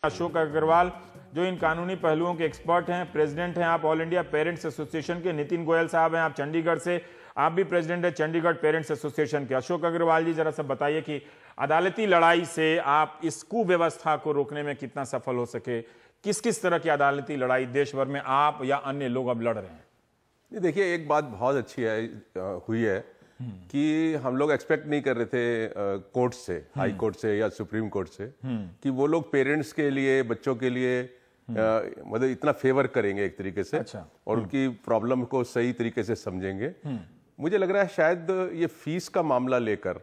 अशोक अग्रवाल जो इन कानूनी पहलुओं के एक्सपर्ट हैं, प्रेसिडेंट हैं आप ऑल इंडिया पेरेंट्स एसोसिएशन के। नितिन गोयल साहब हैं, आप चंडीगढ़ से, आप भी प्रेसिडेंट हैं चंडीगढ़ पेरेंट्स एसोसिएशन के। अशोक अग्रवाल जी, जरा सा बताइए कि अदालती लड़ाई से आप इस कुव्यवस्था को रोकने में कितना सफल हो सके। किस किस तरह की अदालती लड़ाई देश भर में आप या अन्य लोग अब लड़ रहे हैं? देखिए, एक बात बहुत अच्छी हुई है कि हम लोग एक्सपेक्ट नहीं कर रहे थे कोर्ट से, हाई कोर्ट से या सुप्रीम कोर्ट से, कि वो लोग पेरेंट्स के लिए, बच्चों के लिए मतलब इतना फेवर करेंगे एक तरीके से। अच्छा। और उनकी प्रॉब्लम को सही तरीके से समझेंगे। मुझे लग रहा है शायद ये फीस का मामला लेकर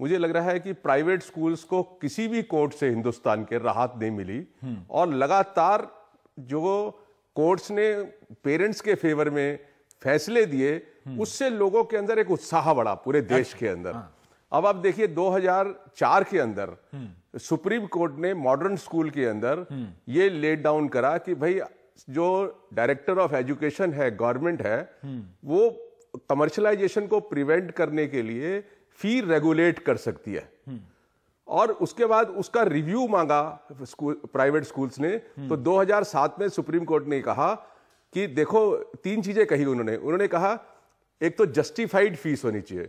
मुझे लग रहा है कि प्राइवेट स्कूल्स को किसी भी कोर्ट से हिंदुस्तान के राहत नहीं मिली, और लगातार जो कोर्ट्स ने पेरेंट्स के फेवर में फैसले दिए उससे लोगों के अंदर एक उत्साह बढ़ा पूरे देश के अंदर। अब आप देखिए 2004 के अंदर सुप्रीम कोर्ट ने मॉडर्न स्कूल के अंदर ये लेट डाउन करा कि भाई जो डायरेक्टर ऑफ एजुकेशन है, गवर्नमेंट है, वो कमर्शलाइजेशन को प्रिवेंट करने के लिए फी रेगुलेट कर सकती है। और उसके बाद उसका रिव्यू मांगा प्राइवेट स्कूल्स ने। तो 2007 में सुप्रीम कोर्ट ने कहा कि देखो, तीन चीजें कही उन्होंने कहा, एक तो जस्टिफाइड फीस होनी चाहिए,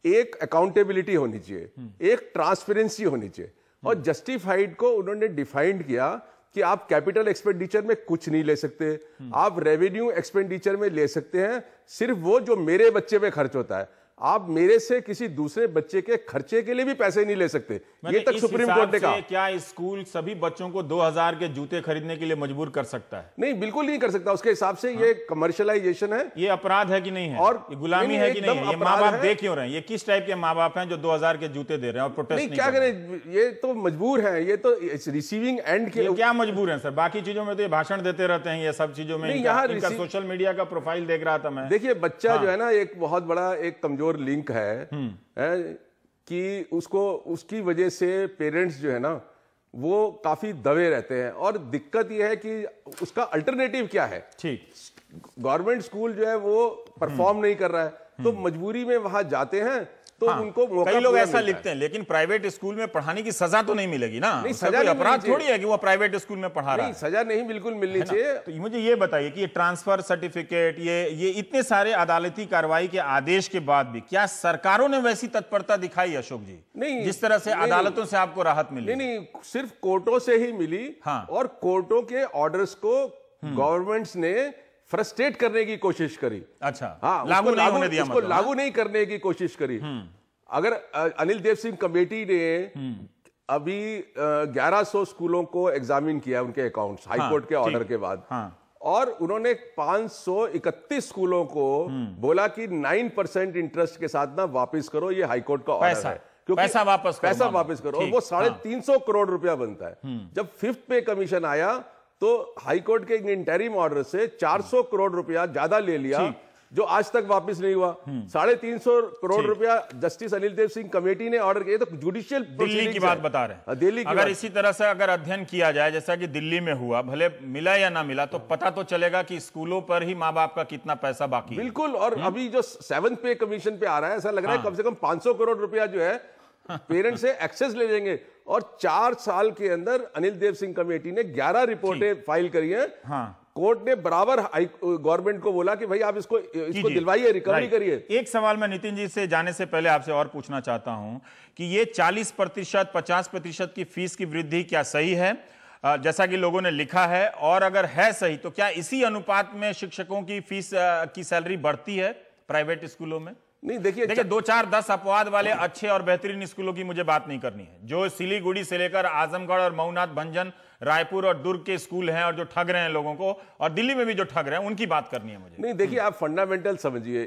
एक अकाउंटेबिलिटी होनी चाहिए, एक ट्रांसपेरेंसी होनी चाहिए। और जस्टिफाइड को उन्होंने डिफाइंड किया कि आप कैपिटल एक्सपेंडिचर में कुछ नहीं ले सकते, आप रेवेन्यू एक्सपेंडिचर में ले सकते हैं सिर्फ वो जो मेरे बच्चे पे खर्च होता है। आप मेरे से किसी दूसरे बच्चे के खर्चे के लिए भी पैसे नहीं ले सकते। ये तक सुप्रीम कोर्ट ने कहा। क्या स्कूल सभी बच्चों को 2000 के जूते खरीदने के लिए मजबूर कर सकता है? नहीं, बिल्कुल नहीं कर सकता। उसके हिसाब से ये कमर्शियलाइजेशन है। ये अपराध है कि नहीं है? और ये गुलामी है कि नहीं है? ये माँ बाप दे क्यों रहे हैं? ये किस टाइप के माँ बाप हैं जो 2000 के जूते दे रहे हैं और प्रोटेस्ट नहीं क्या करें? ये तो मजबूर है, ये तो रिसीविंग एंड के। क्या मजबूर है सर? बाकी चीजों में तो ये भाषण देते रहते हैं, ये सब चीजों में इनका सोशल मीडिया का प्रोफाइल देख रहा था मैं। देखिए, बच्चा जो है ना, एक बहुत बड़ा एक कमजोर लिंक है कि उसकी वजह से पेरेंट्स जो है ना वो काफी दबे रहते हैं। और दिक्कत यह है कि उसका अल्टरनेटिव क्या है? ठीक, गवर्नमेंट स्कूल जो है वो परफॉर्म नहीं कर रहा है, तो मजबूरी में वहां जाते हैं। तो उनको मौका, कई लोग ऐसा लिखते हैं, लेकिन प्राइवेट स्कूल में पढ़ाने की सजा तो नहीं मिलेगी ना। नहीं, सजा कोई अपराध थोड़ी है कि वो प्राइवेट स्कूल में पढ़ा रहा है। सजा नहीं बिल्कुल मिलनी चाहिए। तो मुझे ये बताइए कि ये ट्रांसफर सर्टिफिकेट, ये इतने सारे अदालती कार्रवाई के आदेश के बाद भी क्या सरकारों ने वैसी तत्परता दिखाई अशोक जी? नहीं, जिस तरह से अदालतों से आपको राहत मिली? नहीं, सिर्फ कोर्टों से ही मिली। और कोर्टों के ऑर्डर्स को गवर्नमेंट्स ने फ्रस्ट्रेट करने की कोशिश करी। अच्छा, लागू नहीं होने दिया, उसको लागू नहीं करने की कोशिश करी। अगर अनिल देव सिंह कमेटी ने अभी 1100 स्कूलों को एग्जामिन किया, उनके अकाउंट्स, हाईकोर्ट के ऑर्डर के बाद, और उन्होंने 531 स्कूलों को बोला कि 9% इंटरेस्ट के साथ ना वापस करो, ये हाईकोर्ट का ऑर्डर है, क्योंकि पैसा वापस करो। और वो 350 करोड़ रुपया बनता है। जब 5th पे कमीशन आया तो हाईकोर्ट के इंटरिम ऑर्डर से 400 करोड़ रुपया ज्यादा ले लिया, जो आज तक वापस नहीं हुआ। 350 करोड़ रुपया जस्टिस अनिल देव सिंह कमेटी ने ऑर्डर किया। तो जुडिशियल दिल्ली की बात बता रहे हैं। दिल्ली की अगर इसी तरह से अगर अध्ययन किया जाए जैसा कि दिल्ली में हुआ, भले मिला या ना मिला, तो पता तो चलेगा कि स्कूलों पर ही माँ बाप का कितना पैसा बाकी है। बिल्कुल। और अभी जो 7th पे कमीशन पे आ रहा है, ऐसा लग रहा है कम से कम 500 करोड़ रुपया जो है पेरेंट्स से एक्सेस ले लेंगे। और 4 साल के अंदर अनिल देव सिंह कमेटी ने 11 रिपोर्टें फाइल करी हैं। कोर्ट ने बराबर गवर्नमेंट को बोला कि भाई आप इसको दिलवाइए, रिकवरी करिए। एक सवाल मैं नितिन जी से जाने से पहले आपसे और पूछना चाहता हूं कि ये 40%, 50% की फीस की वृद्धि क्या सही है जैसा कि लोगों ने लिखा है? और अगर है सही तो क्या इसी अनुपात में शिक्षकों की फीस की सैलरी बढ़ती है प्राइवेट स्कूलों में? नहीं, देखिए 2, 4, 10 अपवाद वाले अच्छे और बेहतरीन स्कूलों की मुझे बात नहीं करनी है। जो सिलीगुड़ी से लेकर आजमगढ़ और मऊनाथ, भंजन, रायपुर और दुर्ग के स्कूल हैं और जो ठग रहे हैं लोगों को, और दिल्ली में भी जो ठग रहे हैं, उनकी बात करनी है मुझे। नहीं, देखिए आप फंडामेंटल समझिए,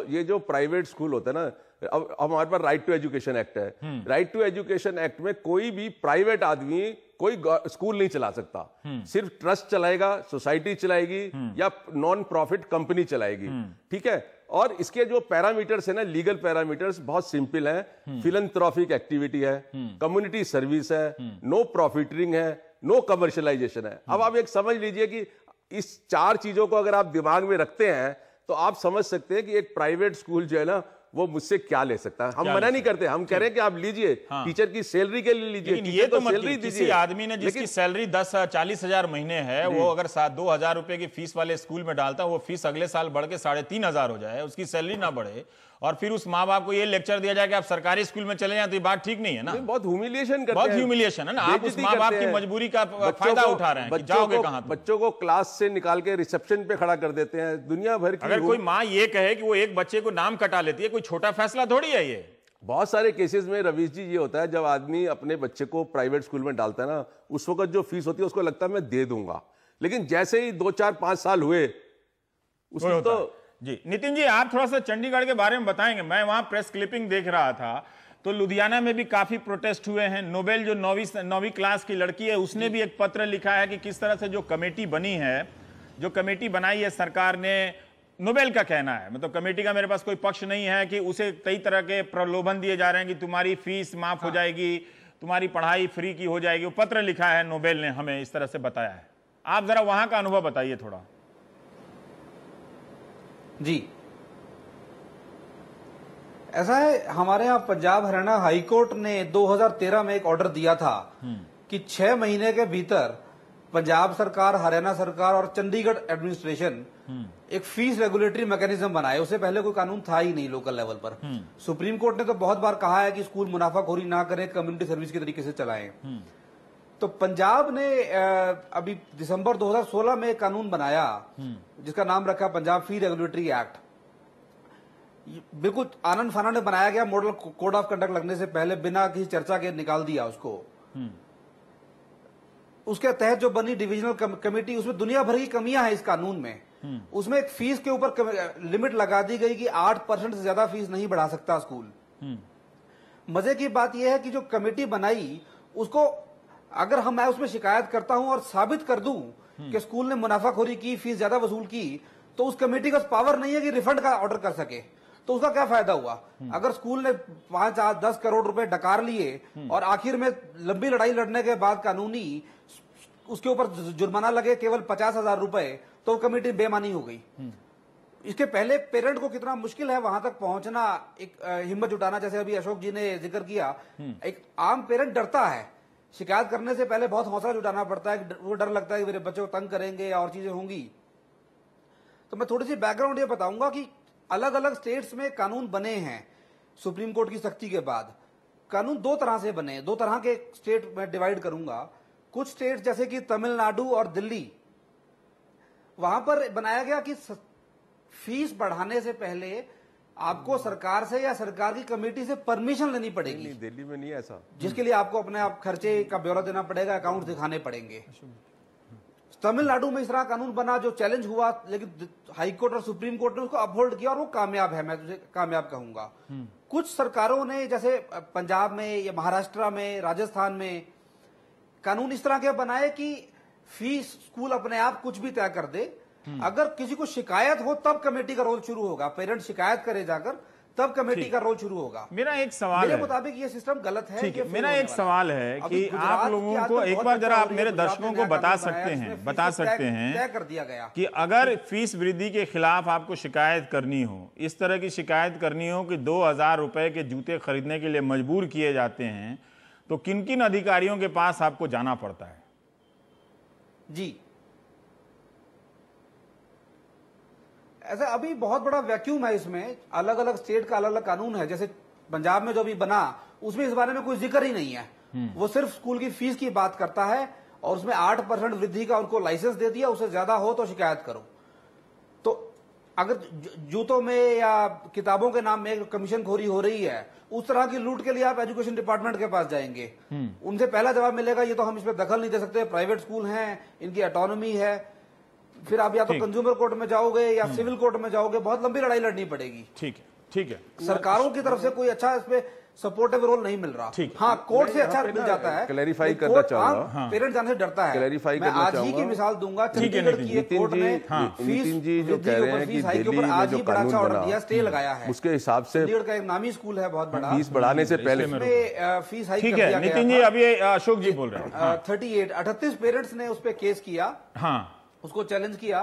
ये जो प्राइवेट स्कूल होता है ना, अब हमारे पास राइट टू एजुकेशन एक्ट है। राइट टू एजुकेशन एक्ट में कोई भी प्राइवेट आदमी कोई स्कूल नहीं चला सकता। सिर्फ ट्रस्ट चलाएगा, सोसाइटी चलाएगी या नॉन प्रॉफिट कंपनी चलाएगी। ठीक है। और इसके जो पैरामीटर्स है ना, लीगल पैरामीटर्स बहुत सिंपल है। फिलैंथ्रोपिक एक्टिविटी है, कम्युनिटी सर्विस है, नो प्रॉफिटिंग है, नो कमर्शियलाइजेशन है। अब आप एक समझ लीजिए कि इस 4 चीजों को अगर आप दिमाग में रखते हैं तो आप समझ सकते हैं कि एक प्राइवेट स्कूल जो है ना वो मुझसे क्या ले सकता है? हम मना नहीं करते, हम कह रहे हैं कि आप लीजिए, टीचर की सैलरी के लिए लीजिए। लेकिन ये तो मत सैलरी किसी आदमी ने जिसकी सैलरी 10-40 हजार महीने है, वो अगर 2,000 रुपए की फीस वाले स्कूल में डालता है, वो फीस अगले साल बढ़ के 3,500 हो जाए, उसकी सैलरी ना बढ़े, और फिर उस माँ बाप को ये लेक्चर दिया जाए कि आप सरकारी स्कूल में चले जाएं, तो ये बात ठीक नहीं है ना। बहुत ह्यूमिलिएशन करते हैं, बहुत ह्यूमिलिएशन है ना। आप उस माँ बाप की मजबूरी का फायदा उठा रहे हैं कि जाओगे कहां? बच्चों को क्लास से निकाल के रिसेप्शन पे खड़ा कर देते हैं। दुनिया भर की, अगर कोई माँ ये कहे कि वो एक बच्चे को नाम कटा लेती है, कोई छोटा फैसला थोड़ी है ये। बहुत सारे केसेस में रवीश जी ये होता है, जब आदमी अपने बच्चे को प्राइवेट स्कूल में डालता है ना, उस वक्त जो फीस होती है उसको लगता है मैं दे दूंगा, लेकिन जैसे ही 2, 4, 5 साल हुए उसको तो। जी नितिन जी, आप थोड़ा सा चंडीगढ़ के बारे में बताएंगे। मैं वहां प्रेस क्लिपिंग देख रहा था, तो लुधियाना में भी काफी प्रोटेस्ट हुए हैं। नोबेल जो 9वीं क्लास की लड़की है, उसने भी एक पत्र लिखा है कि किस तरह से जो कमेटी बनी है, जो कमेटी बनाई है सरकार ने, नोबेल का कहना है, मतलब कमेटी का मेरे पास कोई पक्ष नहीं है, कि उसे कई तरह के प्रलोभन दिए जा रहे हैं कि तुम्हारी फीस माफ हो जाएगी, तुम्हारी पढ़ाई फ्री की हो जाएगी। वो पत्र लिखा है, नोबेल ने हमें इस तरह से बताया है। आप जरा वहां का अनुभव बताइए थोड़ा। जी, ऐसा है, हमारे यहाँ पंजाब हरियाणा हाई कोर्ट ने 2013 में एक ऑर्डर दिया था कि 6 महीने के भीतर पंजाब सरकार, हरियाणा सरकार और चंडीगढ़ एडमिनिस्ट्रेशन एक फीस रेगुलेटरी मैकेनिज्म बनाए। उससे पहले कोई कानून था ही नहीं लोकल लेवल पर। सुप्रीम कोर्ट ने तो बहुत बार कहा है कि स्कूल मुनाफाखोरी ना करें, कम्युनिटी सर्विस के तरीके से चलाएं। तो पंजाब ने अभी दिसंबर 2016 में एक कानून बनाया जिसका नाम रखा पंजाब फी रेगुलेटरी एक्ट। बिल्कुल आनंद फानन ने बनाया गया, मॉडल कोड ऑफ कंडक्ट लगने से पहले बिना किसी चर्चा के निकाल दिया उसको। उसके तहत जो बनी डिविजनल कमेटी, उसमें दुनिया भर की कमियां हैं इस कानून में। उसमें एक फीस के ऊपर लिमिट लगा दी गई कि 8% से ज्यादा फीस नहीं बढ़ा सकता स्कूल। मजे की बात यह है कि जो कमेटी बनाई उसको, अगर मैं उसमें शिकायत करता हूं और साबित कर दूं कि स्कूल ने मुनाफाखोरी की, फीस ज्यादा वसूल की, तो उस कमेटी का पावर नहीं है कि रिफंड का ऑर्डर कर सके। तो उसका क्या फायदा हुआ? अगर स्कूल ने 5-10 करोड़ रुपए डकार लिए और आखिर में लंबी लड़ाई लड़ने के बाद कानूनी उसके ऊपर जुर्माना लगे केवल 50,000 रुपए, तो कमेटी बेमानी हो गई। इसके पहले पेरेंट को कितना मुश्किल है वहां तक पहुंचना, एक हिम्मत जुटाना, जैसे अभी अशोक जी ने जिक्र किया। एक आम पेरेंट डरता है, शिकायत करने से पहले बहुत हौसला जुटाना पड़ता है, वो डर लगता है कि मेरे बच्चे को तंग करेंगे या और चीजें होंगी। तो मैं थोड़ी सी बैकग्राउंड ये बताऊंगा कि अलग अलग स्टेट्स में कानून बने हैं सुप्रीम कोर्ट की सख्ती के बाद। कानून 2 तरह से बने, 2 तरह के स्टेट में डिवाइड करूंगा। कुछ स्टेट जैसे कि तमिलनाडु और दिल्ली, वहां पर बनाया गया कि फीस बढ़ाने से पहले आपको सरकार से या सरकार की कमेटी से परमिशन लेनी पड़ेगी। नहीं, दिल्ली में नहीं ऐसा, जिसके लिए आपको अपने आप खर्चे का ब्यौरा देना पड़ेगा, अकाउंट दिखाने पड़ेंगे। तमिलनाडु में इस तरह कानून बना जो चैलेंज हुआ, लेकिन हाई कोर्ट और सुप्रीम कोर्ट ने उसको अपहोल्ड किया और वो कामयाब है, मैं तुझे कामयाब कहूंगा। कुछ सरकारों ने, जैसे पंजाब में या महाराष्ट्र में, राजस्थान में, कानून इस तरह के बनाए कि फीस स्कूल अपने आप कुछ भी तय कर दे। अगर किसी को शिकायत हो तब कमेटी का रोल शुरू होगा, पेरेंट शिकायत करे जाकर, तब कमेटी का रोल शुरू होगा। मेरा एक सवाल मेरे मुताबिक ये सिस्टम गलत है। ठीक है, मेरा एक सवाल है कि आप लोगों को एक बार जरा आप मेरे दर्शकों को बता सकते हैं तय कर दिया गया कि अगर फीस वृद्धि के खिलाफ आपको शिकायत करनी हो, इस तरह की शिकायत करनी हो कि 2,000 रुपए के जूते खरीदने के लिए मजबूर किए जाते हैं, तो किन किन अधिकारियों के पास आपको जाना पड़ता है? जी, ऐसा अभी बहुत बड़ा वैक्यूम है इसमें। अलग अलग स्टेट का अलग अलग कानून है। जैसे पंजाब में जो अभी बना, उसमें इस बारे में कोई जिक्र ही नहीं है। वो सिर्फ स्कूल की फीस की बात करता है और उसमें 8% वृद्धि का उनको लाइसेंस दे दिया, उससे ज्यादा हो तो शिकायत करो। तो अगर जूतों में या किताबों के नाम में कमीशन खोरी हो रही है, उस तरह की लूट के लिए आप एजुकेशन डिपार्टमेंट के पास जाएंगे, उनसे पहला जवाब मिलेगा ये तो हम इसमें दखल नहीं दे सकते, प्राइवेट स्कूल हैं, इनकी ऑटोनॉमी है। फिर आप या तो कंज्यूमर कोर्ट में जाओगे या सिविल कोर्ट में जाओगे, बहुत लंबी लड़ाई लड़नी पड़ेगी। ठीक है। सरकारों की तरफ से कोई अच्छा इसमें सपोर्टिव रोल नहीं मिल रहा। हाँ, कोर्ट से अच्छा मिल जाता है। क्लैरिफाई करना चाहूंगा, पेरेंट जाने से डरता है। क्लैरिफाई मैं करना आज ही की मिसाल दूंगा, चंडीगढ़ की एक कोर्ट ने नितिन जी जो कह रहे हैं कि दिल्ली में जो कानून बना, स्टे लगाया है, उसके हिसाब से चंडीगढ़ का एक नामी स्कूल है बहुत बड़ा, फीस बढ़ाने से पहले फीस हाइक ठीक है। नितिन जी, अभी अशोक जी बोल रहे हैं। 38 पेरेंट्स ने उस पर केस किया, हाँ, उसको चैलेंज किया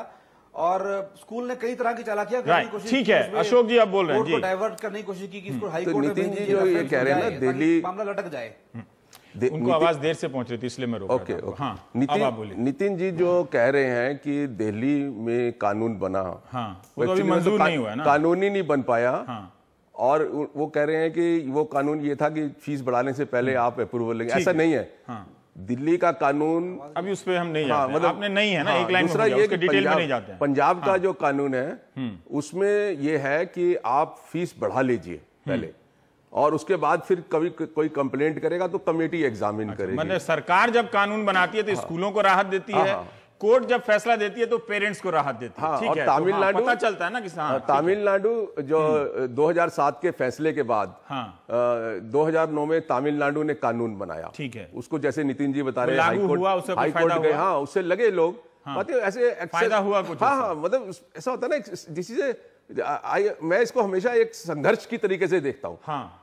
और स्कूल ने कई तरह की चालाकियां करने की कोशिश की। ठीक है, अशोक जी आप बोल रहे हैं कोर्ट को जी। डाइवर्ट करने की कोशिश की कि इसको हाई तो कोर्ट में नितिन भेज जी जो ये कह रहे हैं ना, दिल्ली मामला लटक जाए। उनको आवाज देर से पहुंच रही थी इसलिए मैं रोक रहा था आपको। हाँ, अब आप बोलिए। नितिन जी जो कह रहे हैं कि दिल्ली में कानून बना, हाँ, वो तो अभी मंजूर नहीं हुआ है ना, कानूनी नहीं बन पाया। हाँ। और वो कह रहे हैं कि वो कानून ये था कि फीस बढ़ाने से पहले आप अप्रूवल लेंगे, ऐसा नहीं है। हाँ। दिल्ली का कानून अभी उस पे हम नहीं जाते। मतलब आपने नहीं है ना, हाँ, एक लाइन में दूसरा हो गया, ये उसके कि डिटेल में नहीं जाते हैं। पंजाब का जो कानून है उसमें ये है कि आप फीस बढ़ा लीजिए पहले, और उसके बाद फिर कभी कोई कंप्लेंट करेगा तो कमेटी एग्जामिन करेगी। मतलब सरकार जब कानून बनाती है तो स्कूलों को राहत देती है, कोर्ट जब फैसला देती है तो पेरेंट्स को राहत देती है। ठीक और है, तमिलनाडु पता चलता है ना कि तमिलनाडु जो 2007 के फैसले के बाद 2009 में तमिलनाडु ने कानून बनाया। ठीक है, उसको जैसे नितिन जी बता रहे हैं हाईकोर्ट गए, हाँ, उससे लगे लोग ऐसे फायदा हुआ कुछ। हाँ, मतलब ऐसा होता है ना, जिससे मैं इसको हमेशा एक संघर्ष की तरीके से देखता हूँ,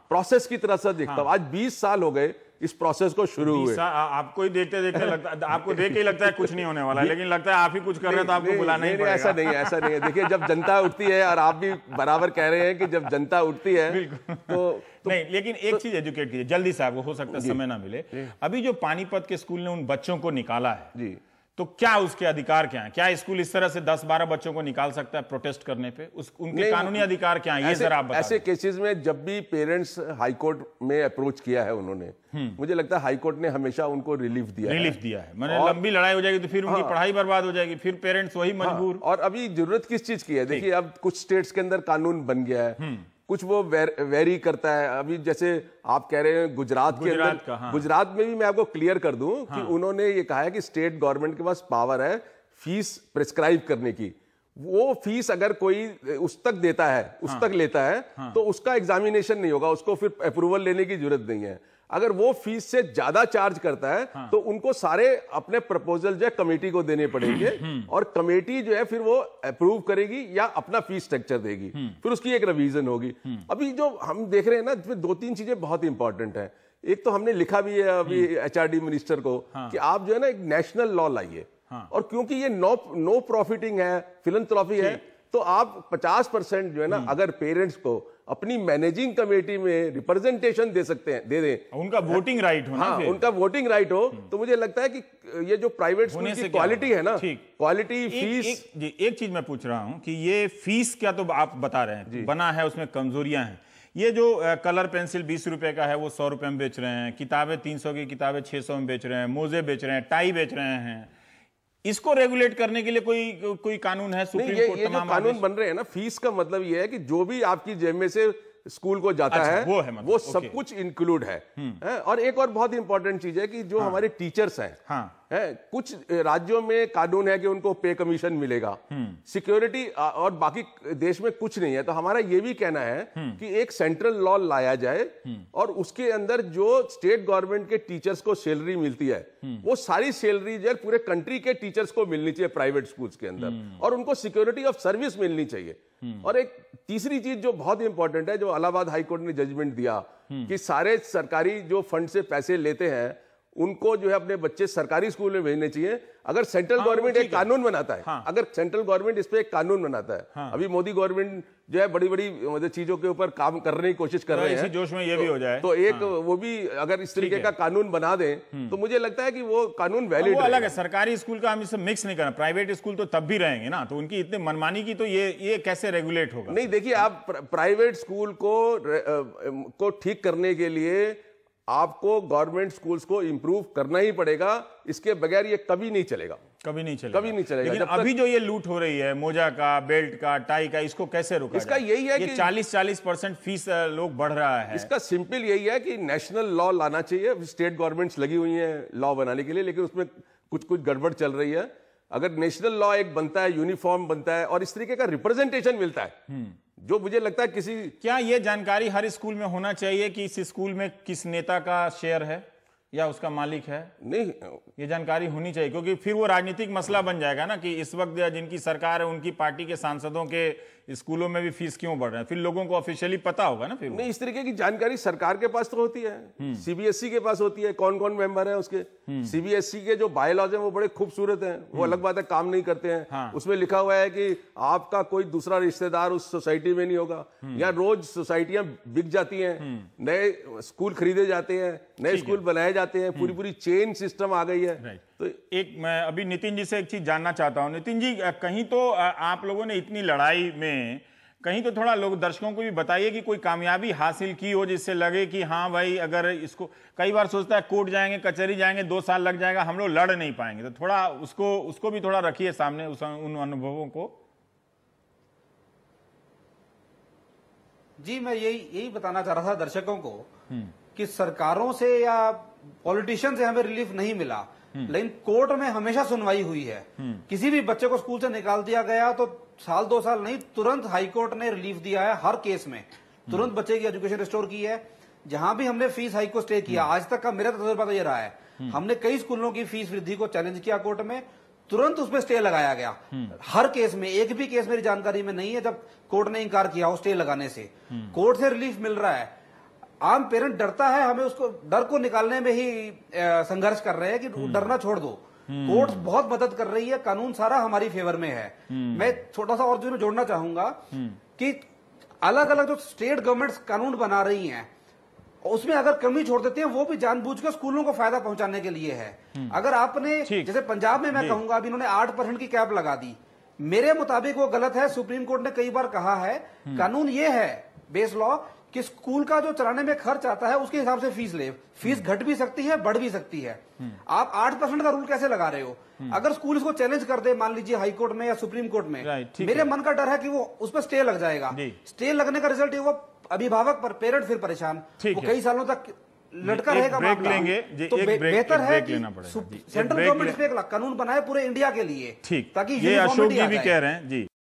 प्रोसेस की तरह से देखता हूँ। आज 20 साल हो गए इस प्रोसेस को शुरू हुए। आपको ही देखते देखते लगता है, आपको देख के ही लगता है कुछ नहीं होने वाला है, लेकिन लगता है आप ही कुछ कर रहे हैं तो आपको बुलाना ही पड़ेगा। ऐसा नहीं है, ऐसा नहीं है। देखिए, जब जनता उठती है, और आप भी बराबर कह रहे हैं कि जब जनता उठती है तो नहीं, लेकिन एक चीज एजुकेट कीजिए जल्दी से, आपको हो सकता है समय ना मिले। अभी जो पानीपत के स्कूल ने उन बच्चों को निकाला है जी, तो क्या उसके अधिकार क्या है? क्या स्कूल इस तरह से 10-12 बच्चों को निकाल सकता है प्रोटेस्ट करने पे? उनके कानूनी अधिकार क्या है, ये जरा आप बताइए। ऐसे केसेस में जब भी पेरेंट्स हाई कोर्ट में अप्रोच किया है उन्होंने, मुझे लगता है हाई कोर्ट ने हमेशा उनको रिलीफ दिया है। मैंने लंबी लड़ाई हो जाएगी तो फिर उनकी पढ़ाई बर्बाद हो जाएगी, फिर पेरेंट्स वही मजबूर। और अभी जरूरत किस चीज की है? देखिए, अब कुछ स्टेट्स के अंदर कानून बन गया है, कुछ वो वेरी करता है। अभी जैसे आप कह रहे हैं गुजरात के अंदर, गुजरात में भी मैं आपको क्लियर कर दूं कि उन्होंने ये कहा है कि स्टेट गवर्नमेंट के पास पावर है फीस प्रिस्क्राइब करने की। वो फीस अगर कोई उस तक देता है, उस तक लेता है, तो उसका एग्जामिनेशन नहीं होगा, उसको फिर अप्रूवल लेने की जरूरत नहीं है। अगर वो फीस से ज्यादा चार्ज करता है तो उनको सारे अपने प्रपोजल जो है कमेटी को देने पड़ेंगे, और कमेटी जो है फिर वो अप्रूव करेगी या अपना फीस स्ट्रक्चर देगी, फिर उसकी एक रिवीजन होगी। अभी जो हम देख रहे हैं ना, इसमें 2-3 चीजें बहुत इंपॉर्टेंट है। एक तो हमने लिखा भी है अभी एचआरडी मिनिस्टर को कि आप जो है ना एक नेशनल लॉ लाइए, और क्योंकि ये नो प्रॉफिटिंग है, फिलैंथ्रोपी है, तो आप 50% जो है ना अगर पेरेंट्स को अपनी मैनेजिंग कमेटी में रिप्रेजेंटेशन दे सकते हैं, दे दें, उनका वोटिंग राइट हो ना, उनका वोटिंग राइट हो, तो मुझे लगता है कि ये जो प्राइवेट स्कूल की क्वालिटी है ना, क्वालिटी, फीस। एक चीज मैं पूछ रहा हूं कि ये फीस क्या, तो आप बता रहे हैं बना है उसमें कमजोरियां हैं। ये जो कलर पेंसिल 20 रुपए का है वो 100 रुपए में बेच रहे हैं, किताबें 300 की किताबें 600 में बेच रहे हैं, मोजे बेच रहे हैं, टाई बेच रहे हैं, इसको रेगुलेट करने के लिए कोई कानून है? सुप्रीम कोर्ट ये जो कानून बन रहे हैं ना, फीस का मतलब ये है कि जो भी आपकी जेब में से स्कूल को जाता है वो सब कुछ इंक्लूड है। और एक और बहुत इंपॉर्टेंट चीज है कि जो हमारे टीचर्स हैं, कुछ राज्यों में कानून है कि उनको पे कमीशन मिलेगा, सिक्योरिटी, और बाकी देश में कुछ नहीं है। तो हमारा ये भी कहना है कि एक सेंट्रल लॉ लाया जाए, और उसके अंदर जो स्टेट गवर्नमेंट के टीचर्स को सैलरी मिलती है वो सारी सैलरी जो है पूरे कंट्री के टीचर्स को मिलनी चाहिए प्राइवेट स्कूल्स के अंदर, और उनको सिक्योरिटी ऑफ सर्विस मिलनी चाहिए। और एक तीसरी चीज जो बहुत इंपॉर्टेंट है, जो इलाहाबाद हाई कोर्ट ने जजमेंट दिया कि सारे सरकारी जो फंड से पैसे लेते हैं उनको जो है अपने बच्चे सरकारी स्कूल में भेजने चाहिए। अगर सेंट्रल गवर्नमेंट एक कानून बनाता है, अगर सेंट्रल गवर्नमेंट इस पे एक कानून बनाता है, अभी मोदी गवर्नमेंट जो है बड़ी बड़ी मतलब चीजों के ऊपर काम करने की कोशिश कर रहे हैं, जोश में ये भी हो जाए तो एक वो भी अगर इस तरीके का कानून बना दें तो मुझे लगता है कि वो कानून वैलिड अलग है। सरकारी स्कूल का हम इसे मिक्स नहीं करना, प्राइवेट स्कूल तो तब भी रहेंगे ना, तो उनकी इतनी मनमानी की तो ये कैसे रेगुलेट होगा? नहीं, देखिए, आप प्राइवेट स्कूल को ठीक करने के लिए आपको गवर्नमेंट स्कूल्स को इंप्रूव करना ही पड़ेगा, इसके बगैर ये कभी नहीं चलेगा, कभी नहीं चलेगा। लेकिन अभी जो ये लूट हो रही है मोजा का, बेल्ट का, टाई का, इसको कैसे रोका? इसका यही है कि 40% फीस लोग बढ़ रहा है। इसका सिंपल यही है कि नेशनल लॉ लाना चाहिए। स्टेट गवर्नमेंट्स लगी हुई हैं लॉ बनाने के लिए, लेकिन उसमें कुछ गड़बड़ चल रही है। अगर नेशनल लॉ एक बनता है, यूनिफॉर्म बनता है, और इस तरीके का रिप्रेजेंटेशन मिलता है, जो मुझे लगता है क्या ये जानकारी हर स्कूल में होना चाहिए कि इस स्कूल में किस नेता का शेयर है या उसका मालिक है? नहीं, ये जानकारी होनी चाहिए, क्योंकि फिर वो राजनीतिक मसला बन जाएगा ना कि इस वक्त जिनकी सरकार है उनकी पार्टी के सांसदों के स्कूलों में भी फीस क्यों बढ़ रहे हैं, फिर लोगों को ऑफिशियली पता होगा ना। फिर नहीं, इस तरीके की जानकारी सरकार के पास तो होती है, सीबीएसई के पास होती है, कौन कौन मेंबर है उसके। सीबीएसई के जो बायलॉज हैं वो बड़े खूबसूरत हैं, वो अलग बात है काम नहीं करते हैं। हाँ। उसमें लिखा हुआ है कि आपका कोई दूसरा रिश्तेदार उस सोसाइटी में नहीं होगा। यहाँ रोज सोसाइटियां बिक जाती हैं, नए स्कूल खरीदे जाते हैं, नए स्कूल बनाए जाते हैं, पूरी पूरी चेन सिस्टम आ गई है। तो एक मैं अभी नितिन जी से एक चीज जानना चाहता हूं। नितिन जी, कहीं तो आप लोगों ने इतनी लड़ाई में कहीं तो थोड़ा लोग दर्शकों को भी बताइए कि कोई कामयाबी हासिल की हो जिससे लगे कि हाँ भाई, अगर इसको कई बार सोचता है कोर्ट जाएंगे, कचहरी जाएंगे, 2 साल लग जाएगा, हम लोग लड़ नहीं पाएंगे, तो थोड़ा उसको भी थोड़ा रखिए सामने, उन अनुभवों को। जी, मैं यही बताना चाह रहा था दर्शकों को कि सरकारों से या पॉलिटिशियन से हमें रिलीफ नहीं मिला, लेकिन कोर्ट में हमेशा सुनवाई हुई है। किसी भी बच्चे को स्कूल से निकाल दिया गया तो साल 2 साल नहीं, तुरंत हाईकोर्ट ने रिलीफ दिया है हर केस में, तुरंत बच्चे की एजुकेशन रिस्टोर की है। जहां भी हमने फीस हाइक को स्टे किया, आज तक का मेरा तजुर्बा तो ये रहा है, हमने कई स्कूलों की फीस वृद्धि को चैलेंज किया कोर्ट में, तुरंत उसमें स्टे लगाया गया। हर केस में, एक भी केस मेरी जानकारी में नहीं है जब कोर्ट ने इंकार किया हो स्टे लगाने से। कोर्ट से रिलीफ मिल रहा है। आम पेरेंट डरता है, हमें उसको डर को निकालने में ही संघर्ष कर रहे हैं कि डरना छोड़ दो। कोर्ट बहुत मदद कर रही है, कानून सारा हमारी फेवर में है। मैं छोटा सा और जो जोड़ना चाहूंगा कि अलग अलग जो स्टेट गवर्नमेंट्स कानून बना रही हैं, उसमें अगर कमी छोड़ देते हैं, वो भी जानबूझ कर स्कूलों को फायदा पहुंचाने के लिए है। अगर आपने जैसे पंजाब में मैं कहूंगा अभी इन्होंने 8% की कैप लगा दी, मेरे मुताबिक वो गलत है। सुप्रीम कोर्ट ने कई बार कहा है, कानून ये है बेस लॉ कि स्कूल का जो चलाने में खर्च आता है उसके हिसाब से फीस ले। फीस घट भी सकती है, बढ़ भी सकती है। आप 8% का रूल कैसे लगा रहे हो? अगर स्कूल इसको चैलेंज कर दे, मान लीजिए हाई कोर्ट में या सुप्रीम कोर्ट में, मेरे मन का डर है कि वो उस पर स्टे लग जाएगा। स्टे लगने का रिजल्ट वो अभिभावक पर पेरेंट फिर परेशान, वो कई सालों तक लटका रहेगा मामला। तो बेहतर है कि सेंट्रल गवर्नमेंट पे एक कानून बनाए पूरे इंडिया के लिए, ठीक, ताकि ये अशोक जी भी कह रहे हैं जी।